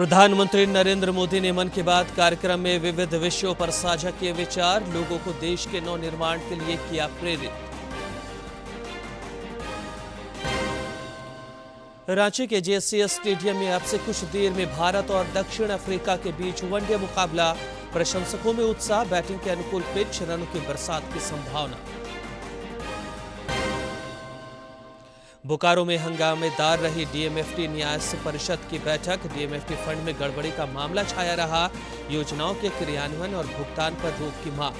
प्रधानमंत्री नरेंद्र मोदी ने मन की बात कार्यक्रम में विविध विषयों पर साझा किए विचार, लोगों को देश के नवनिर्माण के लिए किया प्रेरित। रांची के जेसीएस स्टेडियम में अब से कुछ देर में भारत और दक्षिण अफ्रीका के बीच वनडे मुकाबला, प्रशंसकों में उत्साह, बैटिंग के अनुकूल पिच, रनों की बरसात की संभावना। बोकारो में हंगामेदार रही डीएमएफटी न्यास परिषद की बैठक, डीएमएफटी फंड में गड़बड़ी का मामला छाया रहा, योजनाओं के क्रियान्वयन और भुगतान पर रोक की मांग।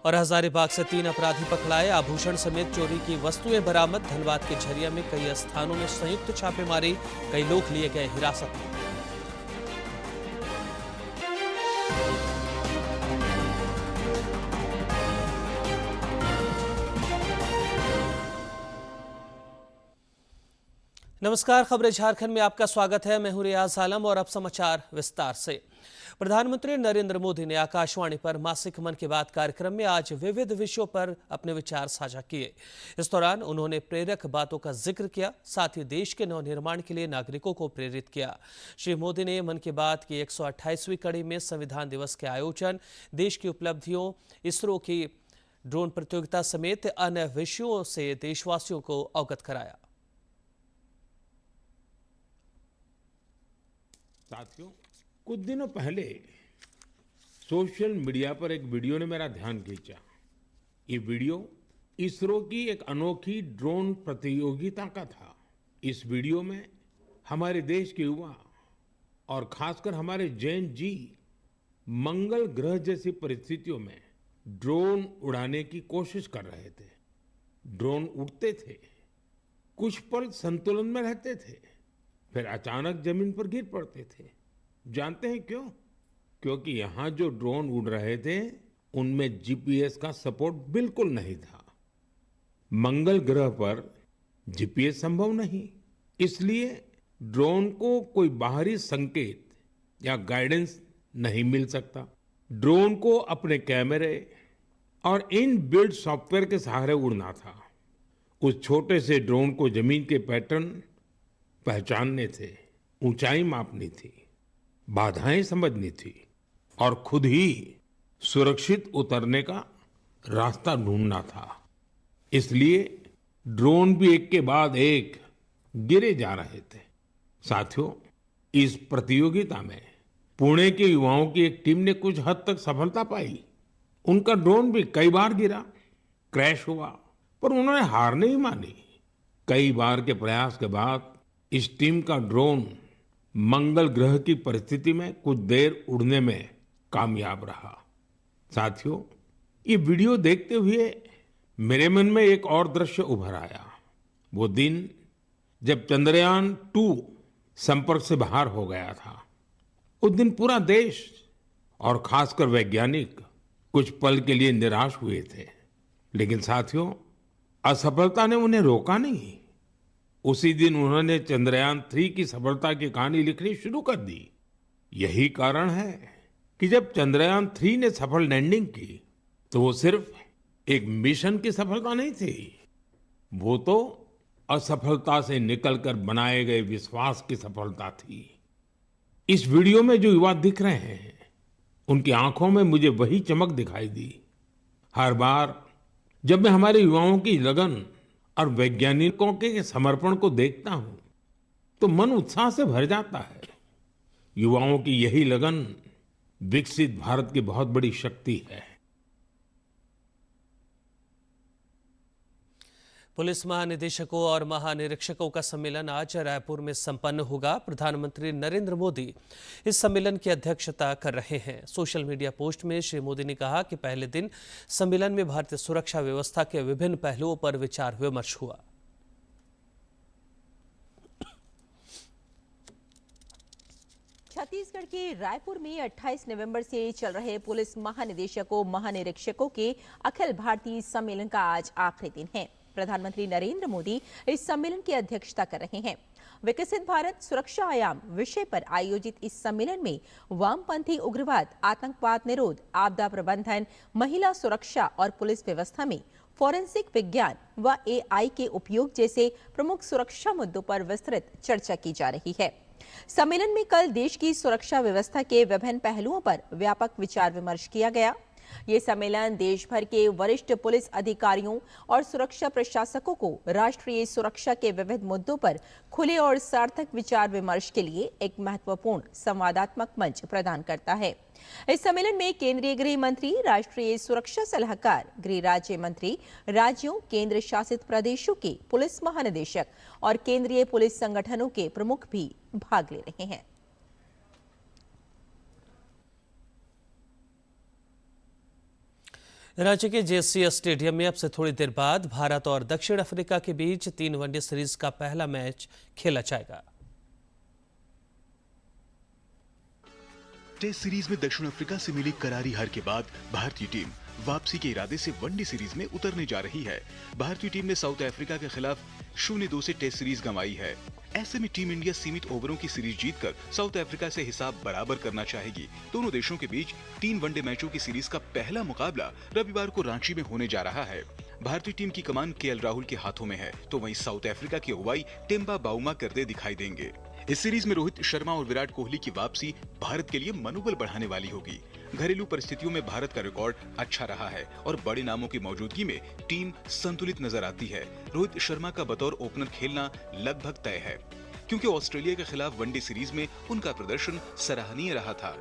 और हजारीबाग से 3 अपराधी पकड़ाए, आभूषण समेत चोरी की वस्तुएं बरामद, धनबाद के झरिया में कई स्थानों में संयुक्त छापेमारी, कई लोग लिए गए हिरासत में। नमस्कार, खबरें झारखंड में आपका स्वागत है। मैं हूं रियाज आलम और अब समाचार विस्तार से। प्रधानमंत्री नरेंद्र मोदी ने आकाशवाणी पर मासिक मन की बात कार्यक्रम में आज विविध विषयों पर अपने विचार साझा किए। इस दौरान उन्होंने प्रेरक बातों का जिक्र किया, साथ ही देश के नवनिर्माण के लिए नागरिकों को प्रेरित किया। श्री मोदी ने मन की बात की 128वीं कड़ी में संविधान दिवस के आयोजन, देश की उपलब्धियों, इसरो की ड्रोन प्रतियोगिता समेत अन्य विषयों से देशवासियों को अवगत कराया। साथियों, कुछ दिनों पहले सोशल मीडिया पर एक वीडियो ने मेरा ध्यान खींचा। ये वीडियो इसरो की एक अनोखी ड्रोन प्रतियोगिता का था। इस वीडियो में हमारे देश के युवा और खासकर हमारे जैन जी मंगल ग्रह जैसी परिस्थितियों में ड्रोन उड़ाने की कोशिश कर रहे थे। ड्रोन उड़ते थे, कुछ पल संतुलन में रहते थे, फिर अचानक जमीन पर गिर पड़ते थे। जानते हैं क्यों? क्योंकि यहाँ जो ड्रोन उड़ रहे थे उनमें जीपीएस का सपोर्ट बिल्कुल नहीं था। मंगल ग्रह पर जीपीएस संभव नहीं, इसलिए ड्रोन को कोई बाहरी संकेत या गाइडेंस नहीं मिल सकता। ड्रोन को अपने कैमरे और इन बिल्ड सॉफ्टवेयर के सहारे उड़ना था। उस छोटे से ड्रोन को जमीन के पैटर्न पहचानने थे, ऊंचाई मापनी थी, बाधाएं समझनी थी और खुद ही सुरक्षित उतरने का रास्ता ढूंढना था। इसलिए ड्रोन भी एक के बाद एक गिरे जा रहे थे। साथियों, इस प्रतियोगिता में पुणे के युवाओं की एक टीम ने कुछ हद तक सफलता पाई। उनका ड्रोन भी कई बार गिरा, क्रैश हुआ, पर उन्होंने हार नहीं मानी। कई बार के प्रयास के बाद इस टीम का ड्रोन मंगल ग्रह की परिस्थिति में कुछ देर उड़ने में कामयाब रहा। साथियों, ये वीडियो देखते हुए मेरे मन में एक और दृश्य उभर आया। वो दिन जब चंद्रयान 2 संपर्क से बाहर हो गया था। उस दिन पूरा देश और खासकर वैज्ञानिक कुछ पल के लिए निराश हुए थे, लेकिन साथियों, असफलता ने उन्हें रोका नहीं। उसी दिन उन्होंने चंद्रयान 3 की सफलता की कहानी लिखनी शुरू कर दी। यही कारण है कि जब चंद्रयान 3 ने सफल लैंडिंग की तो वो सिर्फ एक मिशन की सफलता नहीं थी, वो तो असफलता से निकलकर बनाए गए विश्वास की सफलता थी। इस वीडियो में जो युवा दिख रहे हैं, उनकी आंखों में मुझे वही चमक दिखाई दी। हर बार जब मैं हमारे युवाओं की लगन और वैज्ञानिकों के समर्पण को देखता हूं तो मन उत्साह से भर जाता है। युवाओं की यही लगन विकसित भारत की बहुत बड़ी शक्ति है। पुलिस महानिदेशकों और महानिरीक्षकों का सम्मेलन आज रायपुर में संपन्न होगा। प्रधानमंत्री नरेंद्र मोदी इस सम्मेलन की अध्यक्षता कर रहे हैं। सोशल मीडिया पोस्ट में श्री मोदी ने कहा कि पहले दिन सम्मेलन में भारतीय सुरक्षा व्यवस्था के विभिन्न पहलुओं पर विचार विमर्श हुआ। छत्तीसगढ़ के रायपुर में 28 नवंबर से चल रहे पुलिस महानिदेशकों महानिरीक्षकों के अखिल भारतीय सम्मेलन का आज आखिरी दिन है। प्रधानमंत्री नरेंद्र मोदी इस सम्मेलन की अध्यक्षता कर रहे हैं। विकसित भारत सुरक्षा आयाम विषय पर आयोजित इस सम्मेलन में वामपंथी उग्रवाद, आतंकवाद निरोध, आपदा प्रबंधन, महिला सुरक्षा और पुलिस व्यवस्था में फोरेंसिक विज्ञान व AI के उपयोग जैसे प्रमुख सुरक्षा मुद्दों पर विस्तृत चर्चा की जा रही है। सम्मेलन में कल देश की सुरक्षा व्यवस्था के विभिन्न पहलुओं पर व्यापक विचार विमर्श किया गया। ये सम्मेलन देश भर के वरिष्ठ पुलिस अधिकारियों और सुरक्षा प्रशासकों को राष्ट्रीय सुरक्षा के विविध मुद्दों पर खुले और सार्थक विचार विमर्श के लिए एक महत्वपूर्ण संवादात्मक मंच प्रदान करता है। इस सम्मेलन में केंद्रीय गृह मंत्री, राष्ट्रीय सुरक्षा सलाहकार, गृह राज्य मंत्री, राज्यों, केंद्र शासित प्रदेशों के पुलिस महानिदेशक और केंद्रीय पुलिस संगठनों के प्रमुख भी भाग ले रहे हैं। रांची के JCS स्टेडियम में अब से थोड़ी देर बाद भारत और दक्षिण अफ्रीका के बीच 3 वनडे सीरीज का पहला मैच खेला जाएगा। टेस्ट सीरीज में दक्षिण अफ्रीका से मिली करारी हार के बाद भारतीय टीम वापसी के इरादे से वनडे सीरीज में उतरने जा रही है। भारतीय टीम ने साउथ अफ्रीका के खिलाफ 0-2 से टेस्ट सीरीज गंवाई है। ऐसे में टीम इंडिया सीमित ओवरों की सीरीज जीतकर साउथ अफ्रीका से हिसाब बराबर करना चाहेगी। दोनों देशों के बीच 3 वनडे मैचों की सीरीज का पहला मुकाबला रविवार को रांची में होने जा रहा है। भारतीय टीम की कमान KL राहुल के हाथों में है, तो वहीं साउथ अफ्रीका के अगुवाई टेम्बा बाउमा करते दिखाई देंगे। इस सीरीज में रोहित शर्मा और विराट कोहली की वापसी भारत के लिए मनोबल बढ़ाने वाली होगी। घरेलू परिस्थितियों में भारत का रिकॉर्ड अच्छा रहा है और बड़े नामों की मौजूदगी में टीम संतुलित नजर आती है। रोहित शर्मा का बतौर ओपनर खेलना लगभग तय है, क्योंकि ऑस्ट्रेलिया के खिलाफ वनडे सीरीज में उनका प्रदर्शन सराहनीय रहा था।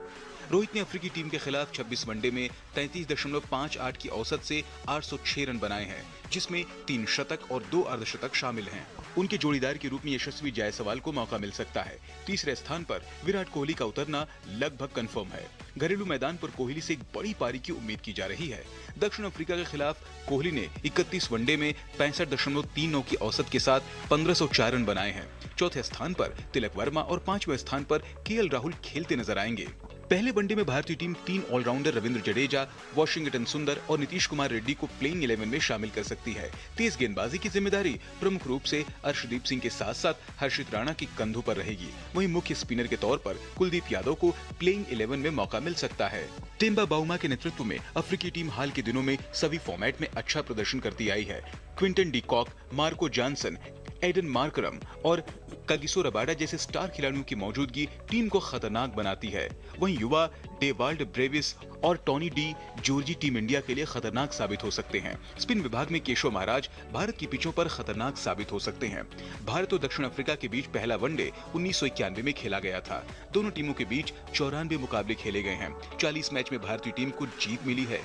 रोहित ने अफ्रीकी टीम के खिलाफ 26 वनडे में 33.58 की औसत से 806 रन बनाए हैं, जिसमें 3 शतक और 2 अर्धशतक शामिल हैं। उनके जोड़ीदार के रूप में यशस्वी जायसवाल को मौका मिल सकता है। तीसरे स्थान पर विराट कोहली का उतरना लगभग कंफर्म है। घरेलू मैदान पर कोहली से एक बड़ी पारी की उम्मीद की जा रही है। दक्षिण अफ्रीका के खिलाफ कोहली ने 31 वनडे में 65.39 की औसत के साथ 1504 रन बनाए हैं। चौथे स्थान पर तिलक वर्मा और 5वें स्थान पर KL राहुल खेलते नजर आएंगे। पहले वनडे में भारतीय team 3 allrounder Ravindra Jadeja, Washington Sundar और नीतीश कुमार रेड्डी को प्लेइंग 11 में शामिल कर सकती है। तेज गेंदबाजी की जिम्मेदारी प्रमुख रूप से अर्शदीप सिंह के साथ साथ हर्षित राणा के कंधों पर रहेगी। वहीं मुख्य स्पिनर के तौर पर कुलदीप यादव को प्लेइंग 11 में मौका मिल सकता है। टेम्बा बाउमा के नेतृत्व में अफ्रीकी टीम हाल के दिनों में सभी फॉर्मेट में अच्छा प्रदर्शन करती आई है। Quinton de Kock, Marco Jansen, Aiden Markram और कागिसो रबाडा जैसे स्टार खिलाड़ियों की मौजूदगी टीम को खतरनाक बनाती है। वहीं युवा डेवाल्ड ब्रेविस और Tony de Zorzi team India के लिए खतरनाक साबित हो सकते हैं। स्पिन विभाग में केशव महाराज भारत की पिचों पर खतरनाक साबित हो सकते हैं। भारत और दक्षिण अफ्रीका के बीच पहला वनडे 1991 में खेला गया था। दोनों टीमों के बीच 94 मुकाबले खेले गए हैं। 40 मैच में भारतीय टीम को जीत मिली है।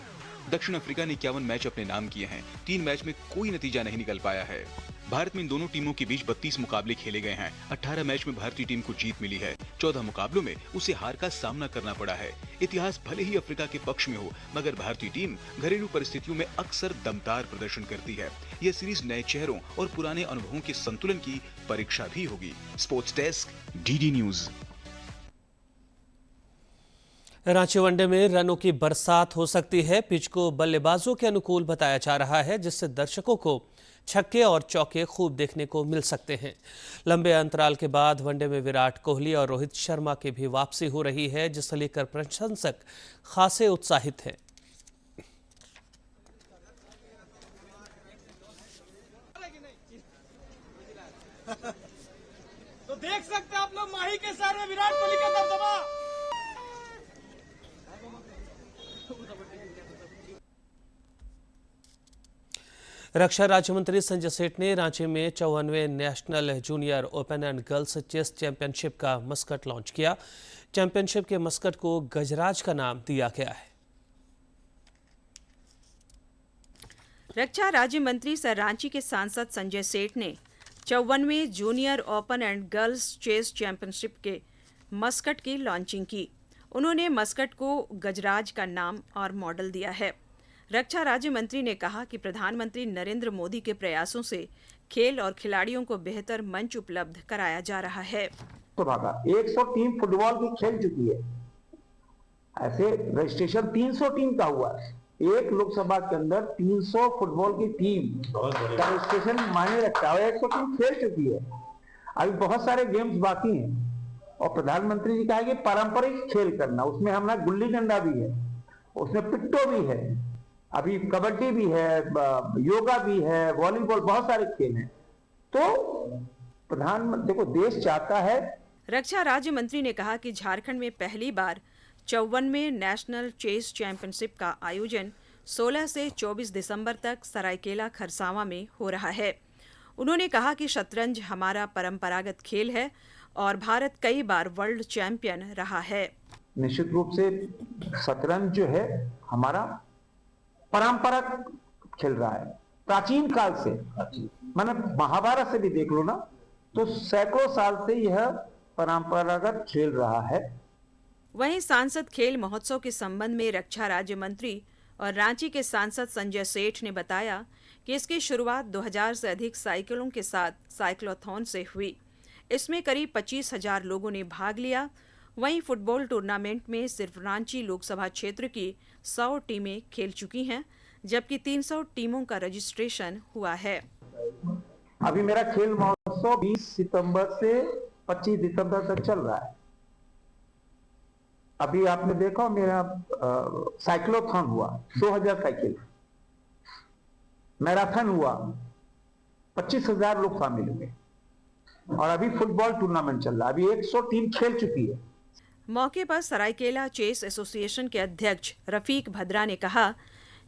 दक्षिण अफ्रीका ने 51 मैच अपने नाम किए हैं। 3 मैच में कोई नतीजा नहीं निकल पाया है। भारत में इन दोनों टीमों के बीच 32 मुकाबले खेले गए हैं। 18 मैच में भारतीय टीम को जीत मिली है। 14 मुकाबलों में उसे हार का सामना करना पड़ा है। इतिहास भले ही अफ्रीका के पक्ष में हो, मगर भारतीय टीम घरेलू परिस्थितियों में अक्सर दमदार प्रदर्शन करती है। यह सीरीज नए चेहरों और पुराने अनुभवों के संतुलन की परीक्षा भी होगी। Sports desk, DD news. Ranchi one day में रनों की बरसात हो सकती है। पिच को बल्लेबाजों के अनुकूल बताया जा रहा है, जिससे दर्शकों को छक्के और चौके खूब देखने को मिल सकते हैं। लंबे अंतराल के बाद वनडे में विराट कोहली और रोहित शर्मा की भी वापसी हो रही है, जिसे लेकर प्रशंसक खासे उत्साहित हैं। तो देख सकते हैं आप लोग माही के सर में विराट कोहली का दबदबा। रक्षा राज्य मंत्री संजय सेठ ने रांची में 54वें national junior open and girls chess championship का मस्कट लॉन्च किया। चैंपियनशिप के मस्कट को गजराज का नाम दिया गया है। रक्षा राज्य मंत्री सर रांची के सांसद संजय सेठ ने 54वें junior open and girls chess championship के मस्कट की लॉन्चिंग की। उन्होंने मस्कट को गजराज का नाम और मॉडल दिया है। रक्षा राज्य मंत्री ने कहा कि प्रधानमंत्री नरेंद्र मोदी के प्रयासों से खेल और खिलाड़ियों को बेहतर मंच उपलब्ध कराया जा रहा है। 100 टीम फुटबॉल की खेल चुकी है। ऐसे रजिस्ट्रेशन 300 टीम का हुआ है। एक लोकसभा के अंदर 300 फुटबॉल की टीम का रजिस्ट्रेशन मायने रखता है। 100 टीम खेल चुकी है। अभी बहुत सारे गेम्स बाकी हैं और प्रधानमंत्री जी कहा कि पारंपरिक खेल करना, उसमें हमारा गुल्ली डंडा भी है, उसमें पिट्टो भी है, अभी कबड्डी भी है, योगा भी है, वॉलीबॉल, बहुत सारे खेल हैं। तो प्रधानमंत्री, देखो, देश चाहता है। रक्षा राज्य मंत्री ने कहा कि झारखंड में पहली बार 54वें नेशनल चेस चैंपियनशिप का आयोजन 16 से 24 दिसंबर तक सरायकेला खरसावां में हो रहा है। उन्होंने कहा कि शतरंज हमारा परंपरागत खेल है और भारत कई बार वर्ल्ड चैंपियन रहा है। निश्चित रूप से शतरंज जो है हमारा परंपरागत खेल रहा है, प्राचीन काल से। मतलब महाभारत से भी देख लो ना, तो सैकड़ों साल से यह परंपरागत खेल रहा है। वहीं सांसद खेल महोत्सव के संबंध में रक्षा राज्य मंत्री और रांची के सांसद संजय सेठ ने बताया कि इसकी शुरुआत 2000 से अधिक साइकिलों के साथ साइक्लोथॉन से हुई। इसमें करीब 25,000 लोगों ने भाग लिया। वहीं फुटबॉल टूर्नामेंट में सिर्फ रांची लोकसभा क्षेत्र की 100 टीमें खेल चुकी हैं, जबकि 300 टीमों का रजिस्ट्रेशन हुआ है। अभी मेरा खेल महोत्सव 20 सितंबर से 25 दिसंबर तक चल रहा है। अभी आपने देखा मेरा साइक्लोथॉन हुआ, 100,000 साइकिल, मैराथन हुआ, 25,000 लोग शामिल हुए, और अभी फुटबॉल टूर्नामेंट चल रहा है। अभी 100 टीम खेल चुकी है। मौके पर सरायकेला चेस एसोसिएशन के अध्यक्ष रफीक भद्रा ने कहा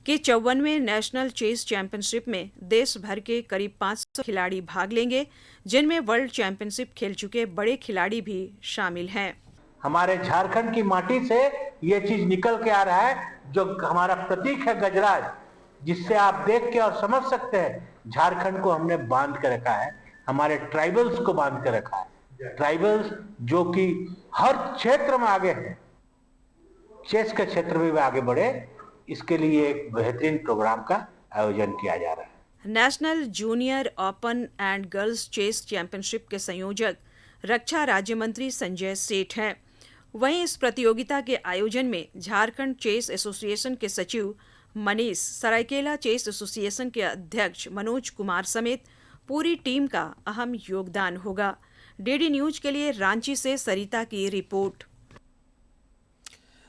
कि 54वें नेशनल चेस चैंपियनशिप में देश भर के करीब 500 खिलाड़ी भाग लेंगे, जिनमें वर्ल्ड चैंपियनशिप खेल चुके बड़े खिलाड़ी भी शामिल हैं। हमारे झारखंड की माटी से ये चीज निकल के आ रहा है, जो हमारा प्रतीक है गजराज, जिससे आप देख के और समझ सकते हैं झारखंड को हमने बांध के रखा है, हमारे ट्राइबल्स को बांध के रखा है। ट्राइबल्स जो कि हर क्षेत्र में आगे हैं, चेस के क्षेत्र में भी आगे बढ़े, इसके लिए एक बेहतरीन प्रोग्राम का आयोजन किया जा रहा है। National junior open and girls chess championship के संयोजक रक्षा राज्य मंत्री संजय सेठ हैं। वहीं इस प्रतियोगिता के आयोजन में झारखंड चेस एसोसिएशन के सचिव मनीष, सरायकेला चेस एसोसिएशन के अध्यक्ष मनोज कुमार समेत पूरी टीम का अहम योगदान होगा। डीडी न्यूज के लिए रांची से सरिता की रिपोर्ट।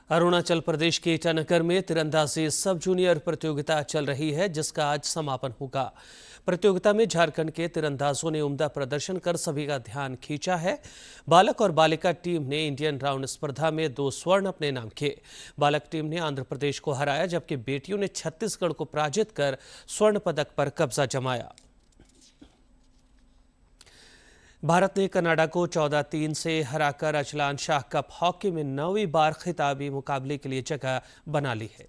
अरुणाचल प्रदेश के ईटानगर में तीरंदाजी सब जूनियर प्रतियोगिता चल रही है, जिसका आज समापन होगा। प्रतियोगिता में झारखंड के तीरंदाजों ने उम्दा प्रदर्शन कर सभी का ध्यान खींचा है। बालक और बालिका टीम ने इंडियन राउंड स्पर्धा में 2 स्वर्ण अपने नाम किए। बालक टीम ने आंध्र प्रदेश को हराया, जबकि बेटियों ने छत्तीसगढ़ को पराजित कर स्वर्ण पदक पर कब्जा जमाया। भारत ने कनाडा को 14-3 से हराकर अजलान शाह कप हॉकी में 9वीं बार खिताबी मुकाबले के लिए जगह बना ली है।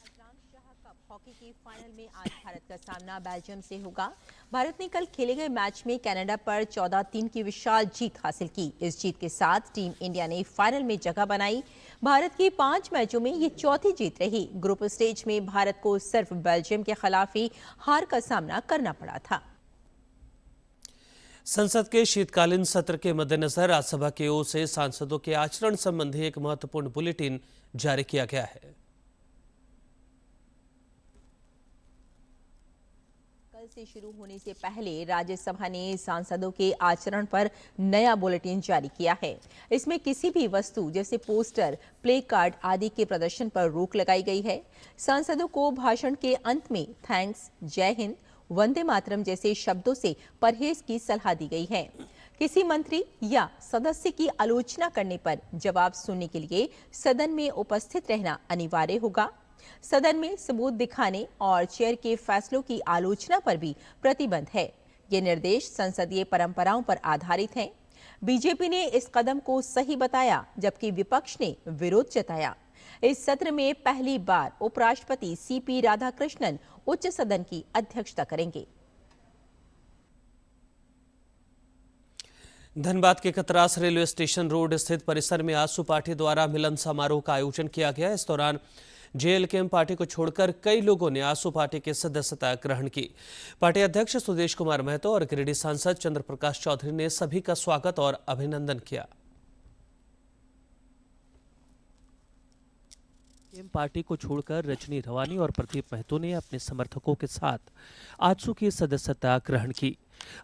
अजलान शाह कप हॉकी के फाइनल में आज भारत का सामना बेल्जियम से होगा। भारत ने कल खेले गए मैच में कनाडा पर 14-3 की विशाल जीत हासिल की। इस जीत के साथ टीम इंडिया ने फाइनल में जगह बनाई। भारत की 5 मैचों में ये चौथी जीत रही। ग्रुप स्टेज में भारत को सिर्फ बेल्जियम के खिलाफ ही हार का सामना करना पड़ा था। संसद के शीतकालीन सत्र के मद्देनजर राज्यसभा की ओर से सांसदों के आचरण संबंधी एक महत्वपूर्ण बुलेटिन जारी किया गया है। कल से शुरू होने से पहले राज्यसभा ने सांसदों के आचरण पर नया बुलेटिन जारी किया है। इसमें किसी भी वस्तु जैसे पोस्टर, प्ले कार्ड आदि के प्रदर्शन पर रोक लगाई गई है। सांसदों को भाषण के अंत में थैंक्स, जय हिंद, वंदे मातरम जैसे शब्दों से परहेज की सलाह दी गई है। किसी मंत्री या सदस्य की आलोचना करने पर जवाब सुनने के लिए सदन में उपस्थित रहना अनिवार्य होगा। सदन में सबूत दिखाने और चेयर के फैसलों की आलोचना पर भी प्रतिबंध है। ये निर्देश संसदीय परंपराओं पर आधारित हैं। बीजेपी ने इस कदम को सही बताया, जबकि विपक्ष ने विरोध जताया। इस सत्र में पहली बार उपराष्ट्रपति सीपी राधाकृष्णन उच्च सदन की अध्यक्षता करेंगे। धनबाद के कतरास रेलवे स्टेशन रोड स्थित परिसर में आसू पार्टी द्वारा मिलन समारोह का आयोजन किया गया। इस दौरान जेएलकेएम पार्टी को छोड़कर कई लोगों ने आसू पार्टी की सदस्यता ग्रहण की। पार्टी अध्यक्ष सुदेश कुमार महतो और गिरिडीह सांसद चंद्र प्रकाश चौधरी ने सभी का स्वागत और अभिनंदन किया। पार्टी को छोड़कर रजनी रवानी और प्रदीप महतो ने अपने समर्थकों के साथ आजसू की सदस्यता ग्रहण की।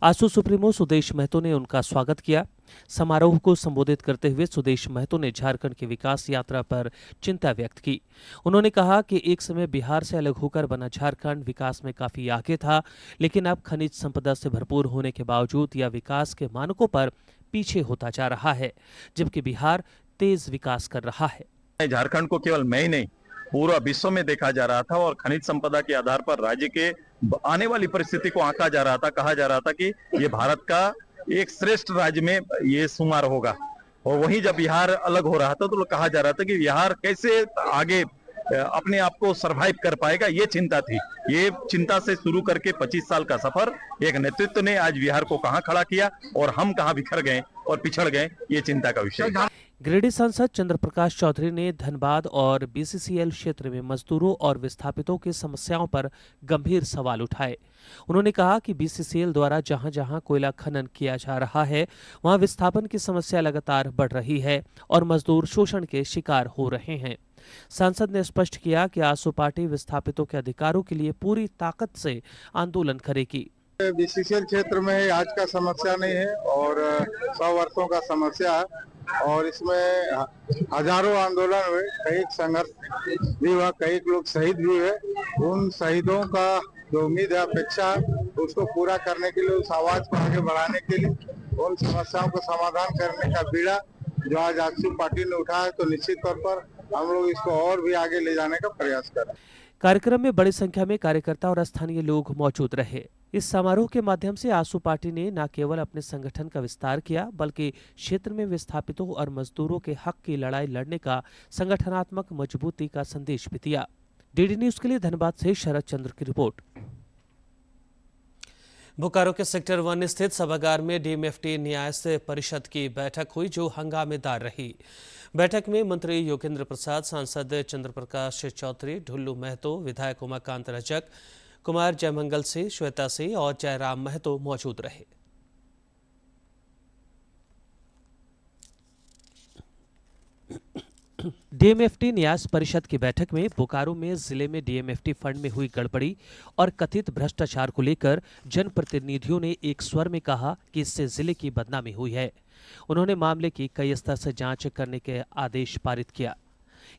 आसू सुप्रीमो सुदेश महतो ने उनका स्वागत किया। समारोह को संबोधित करते हुए सुदेश महतो ने झारखंड की विकास यात्रा पर चिंता व्यक्त की। उन्होंने कहा कि एक समय बिहार से अलग होकर बना झारखंड विकास में काफी आगे था, लेकिन अब खनिज संपदा से भरपूर होने के बावजूद यह विकास के मानकों पर पीछे होता जा रहा है, जबकि बिहार तेज विकास कर रहा है। झारखंड को केवल मैं ही नहीं पूरा विश्व में देखा जा रहा था और खनिज संपदा के आधार पर राज्य के आने वाली परिस्थिति को आंका जा रहा था। कहा जा रहा था कि ये भारत का एक श्रेष्ठ राज्य में ये शुमार होगा। और वहीं जब बिहार अलग हो रहा था तो कहा जा रहा था कि बिहार कैसे आगे अपने आप को सरवाइव कर पाएगा, ये चिंता थी। ये चिंता से शुरू करके 25 साल का सफर एक नेतृत्व ने आज बिहार को कहां खड़ा किया और हम कहां बिखर गए और पिछड़ गए, ये चिंता का विषय। गिरिडीह सांसद चंद्र प्रकाश चौधरी ने धनबाद और बीसीसीएल क्षेत्र में मजदूरों और विस्थापितों की समस्याओं पर गंभीर सवाल उठाए। उन्होंने कहा कि बीसीसीएल द्वारा जहां जहां कोयला खनन किया जा रहा है, वहां विस्थापन की समस्या लगातार बढ़ रही है और मजदूर शोषण के शिकार हो रहे हैं। सांसद ने स्पष्ट किया कि आसू पार्टी विस्थापितों के अधिकारों के लिए पूरी ताकत से आंदोलन करेगी। बीसीसीएल क्षेत्र में आज का समस्या नहीं है और 100 वर्षों का समस्या है और इसमें हजारों आंदोलन हुए, कई संघर्ष भी हुआ, कई लोग शहीद भी हुए। उन शहीदों का जो उम्मीद है, अपेक्षा, उसको पूरा करने के लिए, उस आवाज को आगे बढ़ाने के लिए, उन समस्याओं को समाधान करने का बीड़ा जो आज आसू पार्टी ने उठाया है, तो निश्चित तौर पर हम लोग इसको और भी आगे ले जाने का प्रयास करें। कार्यक्रम में बड़ी संख्या में कार्यकर्ता और स्थानीय लोग मौजूद रहे। इस समारोह के माध्यम से आसू पार्टी ने न केवल अपने संगठन का विस्तार किया, बल्कि क्षेत्र में विस्थापितों और मजदूरों के हक की लड़ाई लड़ने का संगठनात्मक मजबूती का संदेश भी दिया। डीडी न्यूज के लिए धनबाद से शरद चंद्र की रिपोर्ट। बोकारो के सेक्टर 1 स्थित सभागार में डीएमएफटी न्याय परिषद की बैठक हुई, जो हंगामेदार रही। बैठक में मंत्री योगेंद्र प्रसाद, सांसद चंद्र प्रकाश चौधरी, ढुल्लू महतो, विधायक उमाकांत रजक, कुमार जयमंगल सिंह, श्वेता सिंह और जयराम महतो मौजूद रहे। डीएमएफटी न्यास परिषद की बैठक में बोकारो में जिले में डीएमएफटी फंड में हुई गड़बड़ी और कथित भ्रष्टाचार को लेकर जनप्रतिनिधियों ने एक स्वर में कहा कि इससे जिले की बदनामी हुई है। उन्होंने मामले की कई स्तर से जांच करने के आदेश पारित किया।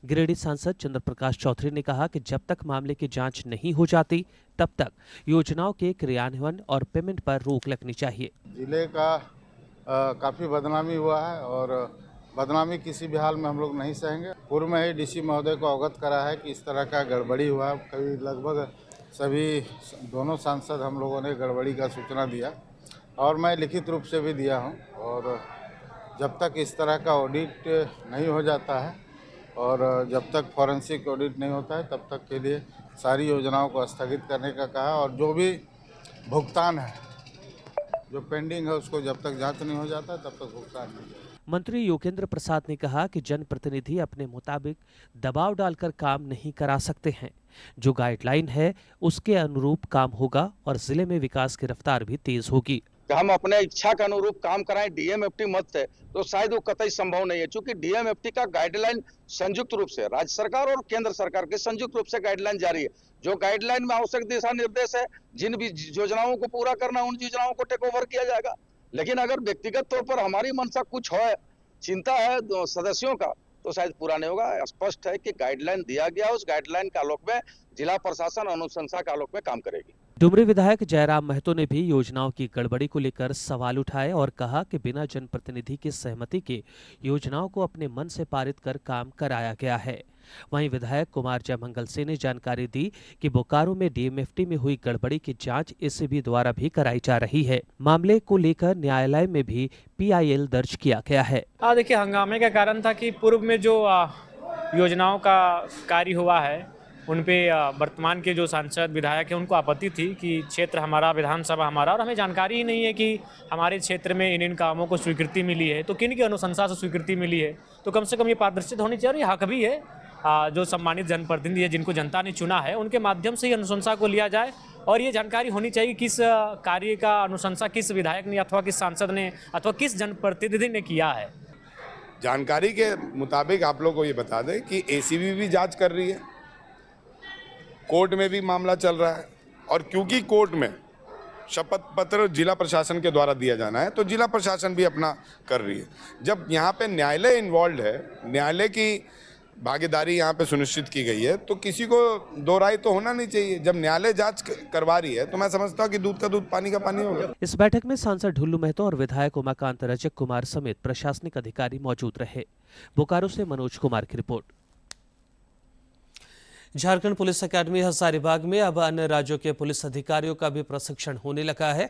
गिरिडीह सांसद चंद्र प्रकाश चौधरी ने कहा कि जब तक मामले की जांच नहीं हो जाती, तब तक योजनाओं के क्रियान्वयन और पेमेंट पर रोक लगनी चाहिए। जिले का काफी बदनामी हुआ है और बदनामी किसी भी हाल में हम लोग नहीं सहेंगे। पूर्व में ही डीसी महोदय को अवगत करा है कि इस तरह का गड़बड़ी हुआ। कभी लगभग सभी दोनों सांसद हम लोगों ने गड़बड़ी का सूचना दिया और मैं लिखित रूप से भी दिया हूं। और जब तक इस तरह का ऑडिट नहीं हो जाता है और जब तक फॉरेंसिक ऑडिट नहीं होता है, तब तक के लिए सारी योजनाओं को स्थगित करने का कहा। और जो भी भुगतान है, जो पेंडिंग है, उसको जब तक जांच नहीं हो जाता तब तक भुगतान नहीं होगा। मंत्री योगेंद्र प्रसाद ने कहा कि जनप्रतिनिधि अपने मुताबिक दबाव डालकर काम नहीं करा सकते हैं। जो गाइडलाइन है उसके अनुरूप काम होगा और जिले में विकास की रफ्तार भी तेज होगी। हम अपने इच्छा के अनुरूप काम कराएं डीएमएफटी मत से, तो शायद वो कतई संभव नहीं है, क्योंकि डीएमएफटी का गाइडलाइन संयुक्त रूप से राज्य सरकार और केंद्र सरकार के संयुक्त रूप से गाइडलाइन जारी है। जो गाइडलाइन में आवश्यक दिशा निर्देश है, जिन भी योजनाओं को पूरा करना, उन योजनाओं को टेक ओवर किया जाएगा। लेकिन अगर व्यक्तिगत तौर पर हमारी मंशा कुछ है, चिंता है सदस्यों का, तो शायद पूरा नहीं होगा। स्पष्ट है कि गाइडलाइन दिया गया, उस गाइडलाइन के आलोक में जिला प्रशासन अनुशंसा के आलोक में काम करेगी। डुमरी विधायक जयराम महतो ने भी योजनाओं की गड़बड़ी को लेकर सवाल उठाए और कहा कि बिना जनप्रतिनिधि की सहमति के योजनाओं को अपने मन से पारित कर काम कराया गया है। वहीं विधायक कुमार जयमंगल सिंह ने जानकारी दी कि बोकारो में डीएमएफटी में हुई गड़बड़ी की जांच एसीबी द्वारा भी कराई जा रही है। मामले को लेकर न्यायालय में भी पीआईएल दर्ज किया गया है। देखिए, हंगामे का कारण था कि पूर्व में जो योजनाओं का कार्य हुआ है, उन पे वर्तमान के जो सांसद विधायक हैं उनको आपत्ति थी कि क्षेत्र हमारा, विधानसभा हमारा, और हमें जानकारी ही नहीं है कि हमारे क्षेत्र में इन कामों को स्वीकृति मिली है, तो किन की अनुशंसा से स्वीकृति मिली है। तो कम से कम ये पारदर्शिता होनी चाहिए और ये हक भी है जो सम्मानित जनप्रतिनिधि है, जिनको जनता ने चुना है, उनके माध्यम से ही अनुशंसा को लिया जाए और ये जानकारी होनी चाहिए किस कार्य का अनुशंसा किस विधायक ने अथवा किस सांसद ने अथवा किस जनप्रतिनिधि ने किया है। जानकारी के मुताबिक आप लोग को ये बता दें कि एसीबी भी जांच कर रही है, कोर्ट में भी मामला चल रहा है और क्योंकि कोर्ट में शपथ पत्र जिला प्रशासन के द्वारा दिया जाना है, तो जिला प्रशासन भी अपना कर रही है। जब यहाँ पे न्यायालय इन्वॉल्व है, न्यायालय की भागीदारी यहाँ पे सुनिश्चित की गई है, तो किसी को दो राय तो होना नहीं चाहिए। जब न्यायालय जांच करवा रही है तो मैं समझता हूँ कि दूध का दूध पानी का पानी होगा। इस बैठक में सांसद ढुल्लू महतो और विधायक उमाकांत रजक कुमार समेत प्रशासनिक अधिकारी मौजूद रहे। बोकारो से मनोज कुमार की रिपोर्ट। झारखंड पुलिस अकादमी हजारीबाग में अब अन्य राज्यों के पुलिस अधिकारियों का भी प्रशिक्षण होने लगा है।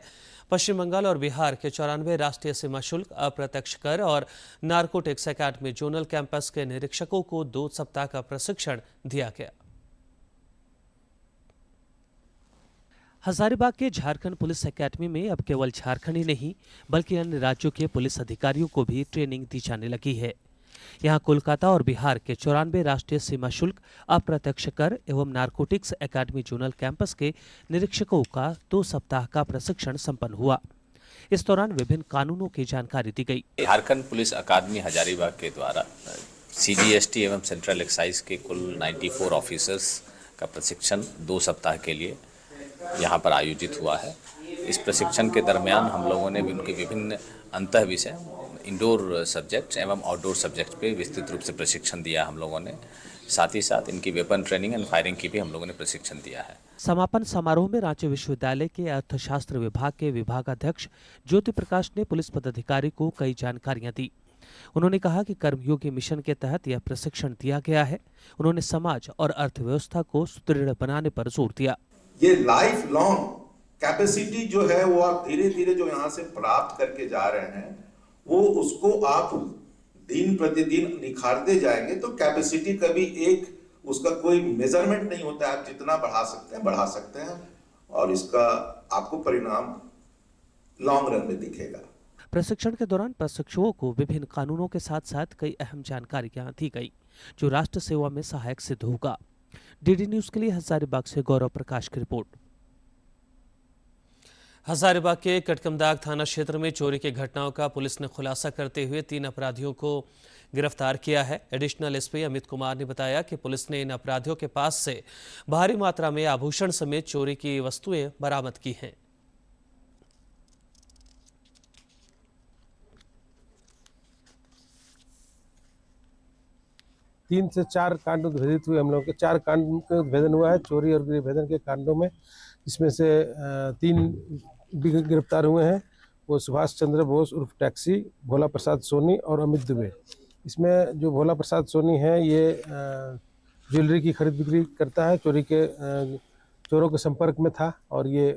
पश्चिम बंगाल और बिहार के 94 राष्ट्रीय सीमा शुल्क, अप्रत्यक्ष कर और नारकोटिक्स अकादमी जोनल कैंपस के निरीक्षकों को 2 सप्ताह का प्रशिक्षण दिया गया। हजारीबाग के झारखंड पुलिस अकादमी में अब केवल झारखंड ही नहीं बल्कि अन्य राज्यों के पुलिस अधिकारियों को भी ट्रेनिंग दी जाने लगी है। यहाँ कोलकाता और बिहार के 94 राष्ट्रीय सीमा शुल्क, अप्रत्यक्ष कर एवं नारकोटिक्स अकादमी जोनल कैंपस के निरीक्षकों का 2 सप्ताह का प्रशिक्षण संपन्न हुआ। इस दौरान विभिन्न कानूनों की जानकारी दी गई। झारखंड पुलिस अकादमी हजारीबाग के द्वारा CGST एवं सेंट्रल एक्साइज के कुल 94 ऑफिसर्स का प्रशिक्षण 2 सप्ताह के लिए यहाँ पर आयोजित हुआ है। इस प्रशिक्षण के दरमियान हम लोगों ने भी उनके विभिन्न अंतः विषय, इंडोर सब्जेक्ट्स एवं आउटडोर सब्जेक्ट्स पे विस्तृत रूप से प्रशिक्षण दिया हम लोगों ने। साथ ही साथ इनकी वेपन ट्रेनिंग एंड फायरिंग की भी हम लोगों ने प्रशिक्षण दिया है। समापन समारोह में रांची विश्वविद्यालय के अर्थशास्त्र विभाग के विभागाध्यक्ष ज्योति प्रकाश ने पुलिस पदाधिकारी को कई जानकारियां दी। उन्होंने कहा कि कर्मयोगी मिशन के तहत यह प्रशिक्षण दिया गया है। उन्होंने समाज और अर्थव्यवस्था को सुदृढ़ बनाने पर जोर दिया। ये लाइफ लॉन्ग कैपेसिटी जो है वो आप धीरे धीरे जो यहाँ से प्राप्त करके जा रहे हैं, वो उसको आप दिन प्रतिदिन निखारते जाएंगे तो कैपेसिटी कभी एक उसका कोई मेजरमेंट नहीं होता है। आप जितना बढ़ा सकते हैं और इसका आपको परिणाम लॉन्ग रन में दिखेगा। प्रशिक्षण के दौरान प्रशिक्षुओं को विभिन्न कानूनों के साथ साथ कई अहम जानकारियां दी गई जो राष्ट्र सेवा में सहायक सिद्ध होगा। डीडी न्यूज के लिए हजारीबाग से गौरव प्रकाश की रिपोर्ट। हजारीबाग के कटकमदाग थाना क्षेत्र में चोरी की घटनाओं का पुलिस ने खुलासा करते हुए 3 अपराधियों को गिरफ्तार किया है। एडिशनल एसपी अमित कुमार ने बताया कि पुलिस ने इन अपराधियों के पास से भारी मात्रा में आभूषण समेत चोरी की वस्तुएं बरामद की हैं। तीन से 4 कांड उद्भेदित हुए। हम लोग के 4 कांड का उद्भेदन हुआ है चोरी और गृहभेदन के कांडों में। इसमें से 3 गिरफ्तार हुए हैं। वो सुभाष चंद्र बोस उर्फ टैक्सी, भोला प्रसाद सोनी और अमित दुबे। इसमें जो भोला प्रसाद सोनी है ये ज्वेलरी की खरीद बिक्री करता है, चोरों के संपर्क में था और ये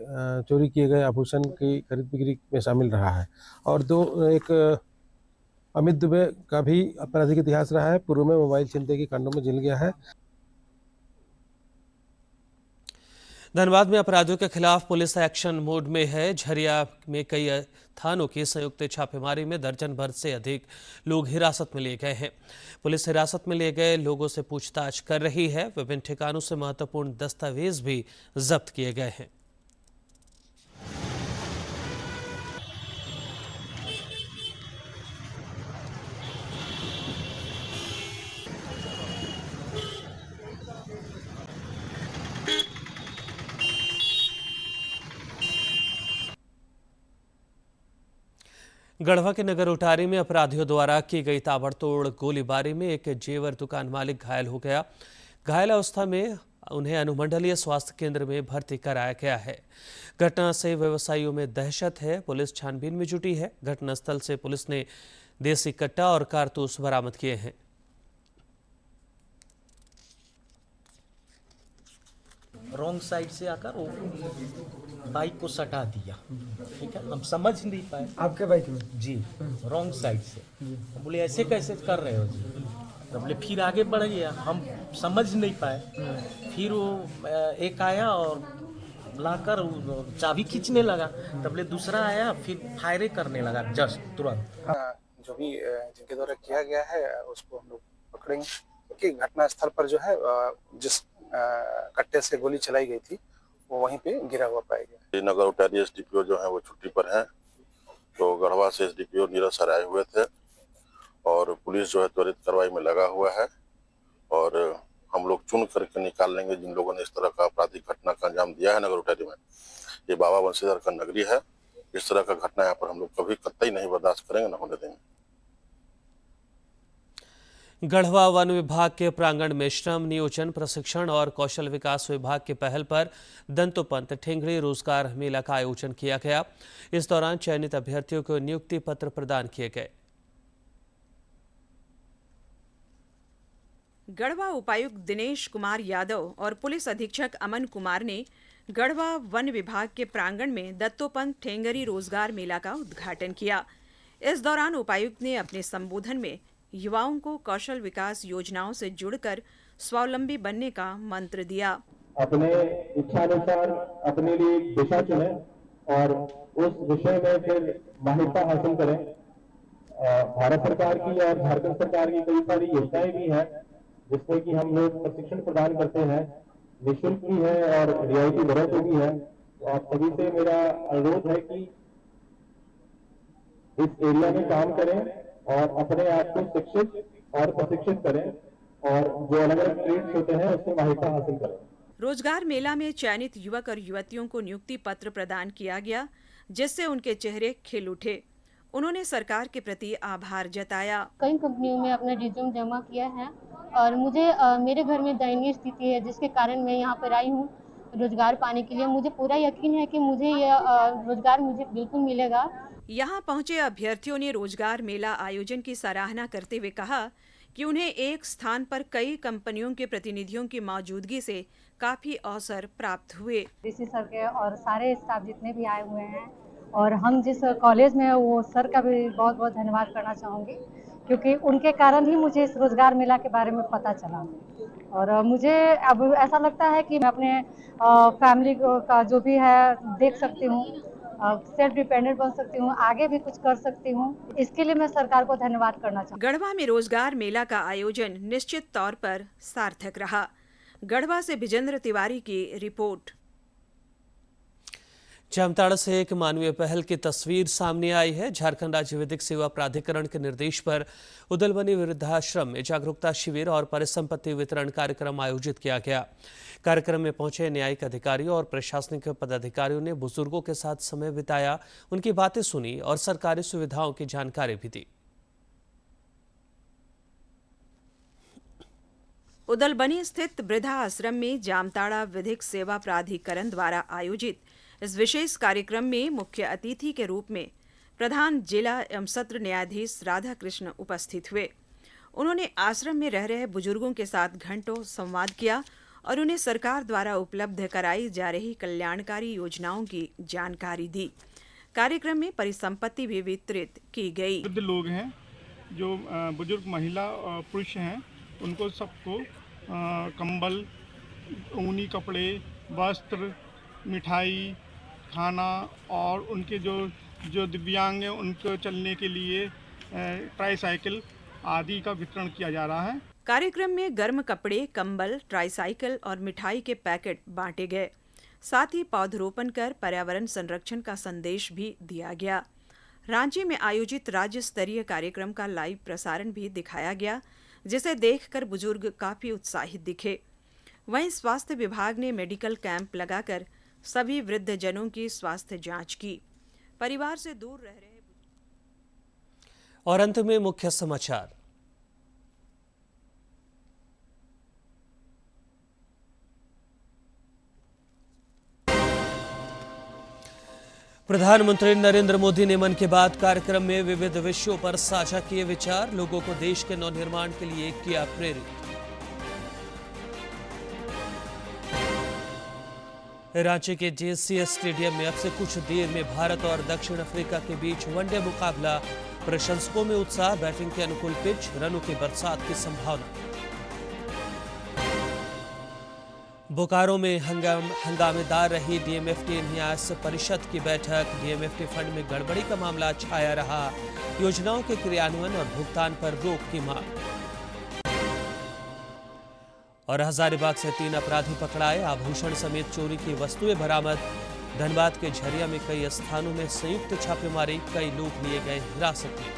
चोरी किए गए आभूषण की खरीद बिक्री में शामिल रहा है। और एक अमित दुबे का भी आपराधिक इतिहास रहा है। पूर्व में मोबाइल छिनतई के कांडों में जेल गया है। धनबाद में अपराधियों के खिलाफ पुलिस एक्शन मोड में है। झरिया में कई थानों की संयुक्त छापेमारी में दर्जन भर से अधिक लोग हिरासत में लिए गए हैं। पुलिस हिरासत में लिए गए लोगों से पूछताछ कर रही है। विभिन्न ठिकानों से महत्वपूर्ण दस्तावेज भी जब्त किए गए हैं। गढ़वा के नगर उटारी में अपराधियों द्वारा की गई ताबड़तोड़ गोलीबारी में एक जेवर दुकान मालिक घायल हो गया। घायल अवस्था में उन्हें अनुमंडलीय स्वास्थ्य केंद्र में भर्ती कराया गया है। घटना से व्यवसायियों में दहशत है। पुलिस छानबीन में जुटी है। घटनास्थल से पुलिस ने देसी कट्टा और कारतूस बरामद किए हैं। रॉन्ग साइड से आकर वो बाइक को सटा दिया। ठीक है, हम समझ नहीं पाए। आपके बाइक में? जी, रॉन्ग साइड से। हम बोले ऐसे कैसे कर रहे हो जी? तो बोले फिर आगे बढ़ गया, हम समझ नहीं पाए। फिर वो एक आया और लाकर चाबी खींचने लगा। तब बोले दूसरा आया, फिर फायरे करने लगा जस्ट तुरंत। जो भी जिनके द्वारा किया गया है उसको हम लोग पकड़ेंगे, क्योंकि घटना स्थल पर जो है जिस कट्टे से गोली चलाई गई थी वो वहीं पे गिरा हुआ पाया गया। नगर उटारी एसडीपीओ जो है वो छुट्टी पर हैं, तो गढ़वा से एसडीपीओ नीरज सर आए हुए थे और पुलिस जो है त्वरित कार्रवाई में लगा हुआ है और हम लोग चुन करके निकाल लेंगे जिन लोगों ने इस तरह का आपराधिक घटना का अंजाम दिया है नगर उटारी में। ये बाबा बंशीधर का नगरी है, इस तरह का घटना यहाँ पर हम लोग कभी कतई नहीं बर्दाश्त करेंगे, न होने देंगे। गढ़वा वन विभाग के प्रांगण में श्रम नियोजन प्रशिक्षण और कौशल विकास विभाग की पहल पर दंतोपंत ठेंगड़ी रोजगार मेला का आयोजन किया गया। इस दौरान चयनित अभ्यर्थियों को नियुक्ति पत्र प्रदान किए गए। गढ़वा उपायुक्त दिनेश कुमार यादव और पुलिस अधीक्षक अमन कुमार ने गढ़वा वन विभाग के प्रांगण में दत्तोपंत ठेंगरी रोजगार मेला का उद्घाटन किया। इस दौरान उपायुक्त ने अपने संबोधन में युवाओं को कौशल विकास योजनाओं से जुड़कर स्वावलंबी बनने का मंत्र दिया। अपने इच्छानुसार अपने लिए दिशा चुने और उस विषय में फिर माहिरता हासिल करें। भारत सरकार की और झारखंड सरकार की कई सारी योजनाएं भी हैं जिसमें कि हम लोग प्रशिक्षण प्रदान करते हैं, निःशुल्क भी है और रियायती दरों पे भी है। तो आप सभी से मेरा अनुरोध है कि इस एरिया में काम करें और अपने आप को शिक्षित और प्रशिक्षित करें और जो अलग अलग ट्रेड्स होते हैं उससे माहिरता हासिल करें। रोजगार मेला में चयनित युवक और युवतियों को नियुक्ति पत्र प्रदान किया गया, जिससे उनके चेहरे खिल उठे। उन्होंने सरकार के प्रति आभार जताया। कई कंपनियों में अपना रिज्यूम जमा किया है और मुझे मेरे घर में दयनीय स्थिति है जिसके कारण मैं यहाँ पर आई हूँ रोजगार पाने के लिए। मुझे पूरा यकीन है कि मुझे यह रोजगार मुझे बिल्कुल मिलेगा। यहाँ पहुँचे अभ्यर्थियों ने रोजगार मेला आयोजन की सराहना करते हुए कहा कि उन्हें एक स्थान पर कई कंपनियों के प्रतिनिधियों की मौजूदगी से काफी अवसर प्राप्त हुए। डीसी सर के और सारे स्टाफ जितने भी आए हुए हैं और हम जिस कॉलेज में वो सर का भी बहुत बहुत धन्यवाद करना चाहूँगी क्योंकि उनके कारण ही मुझे इस रोजगार मेला के बारे में पता चला। और मुझे अब ऐसा लगता है कि मैं अपने फैमिली का जो भी है देख सकती हूँ, सेल्फ डिपेंडेंट बन सकती हूँ, आगे भी कुछ कर सकती हूँ। इसके लिए मैं सरकार को धन्यवाद करना चाहूँगी। गढ़वा में रोजगार मेला का आयोजन निश्चित तौर पर सार्थक रहा। गढ़वा से विजेंद्र तिवारी की रिपोर्ट। जामताड़ा से एक मानवीय पहल की तस्वीर सामने आई है। झारखंड राज्य विधिक सेवा प्राधिकरण के निर्देश पर उदलबनी वृद्धाश्रम में जागरूकता शिविर और परिसंपत्ति वितरण कार्यक्रम आयोजित किया गया। कार्यक्रम में पहुंचे न्यायिक अधिकारियों और प्रशासनिक पदाधिकारियों ने बुजुर्गों के साथ समय बिताया, उनकी बातें सुनी और सरकारी सुविधाओं की जानकारी भी दी। उदलबनी स्थित वृद्धा आश्रम में जामताड़ा विधिक सेवा प्राधिकरण द्वारा आयोजित इस विशेष कार्यक्रम में मुख्य अतिथि के रूप में प्रधान जिला एवं सत्र न्यायाधीश राधा कृष्ण उपस्थित हुए। उन्होंने आश्रम में रह रहे बुजुर्गों के साथ घंटों संवाद किया और उन्हें सरकार द्वारा उपलब्ध कराई जा रही कल्याणकारी योजनाओं की जानकारी दी। कार्यक्रम में परिसंपत्ति भी वितरित की गई। वृद्ध लोग हैं जो बुजुर्ग महिला और पुरुष हैं, उनको सबको कंबल, ऊनी कपड़े, वस्त्र, मिठाई, खाना और उनके जो दिव्यांग हैं उनको चलने के लिए ट्राईसाइकिल आदि का वितरण किया जा रहा है। कार्यक्रम में गर्म कपड़े, कंबल, ट्राईसाइकिल और मिठाई के पैकेट बांटे गए। साथ ही पौधरोपण कर पर्यावरण संरक्षण का संदेश भी दिया गया। रांची में आयोजित राज्य स्तरीय कार्यक्रम का लाइव प्रसारण भी दिखाया गया, जिसे देखकर बुजुर्ग काफी उत्साहित दिखे। वहीं स्वास्थ्य विभाग ने मेडिकल कैंप लगाकर सभी वृद्ध जनों की स्वास्थ्य जांच की। परिवार से दूर रह रहे और अंत में मुख्य समाचार। प्रधानमंत्री नरेंद्र मोदी ने मन की बात कार्यक्रम में विविध विषयों पर साझा किए विचार, लोगों को देश के नवनिर्माण के लिए किया प्रेरित। रांची के जेसीएस स्टेडियम में अब से कुछ देर में भारत और दक्षिण अफ्रीका के बीच वनडे मुकाबला, प्रशंसकों में उत्साह, बैटिंग के अनुकूल पिच, रनों की बरसात की संभावना। बोकारो में हंगामेदार रही डीएमएफटी न्यास परिषद की बैठक, डीएमएफटी फंड में गड़बड़ी का मामला छाया रहा, योजनाओं के क्रियान्वयन और भुगतान पर रोक की मांग। और हजारीबाग से 3 अपराधी पकड़ाए, आभूषण समेत चोरी की वस्तुएं बरामद। धनबाद के झरिया में कई स्थानों में संयुक्त छापेमारी, कई लोग लिए गए हिरासत में।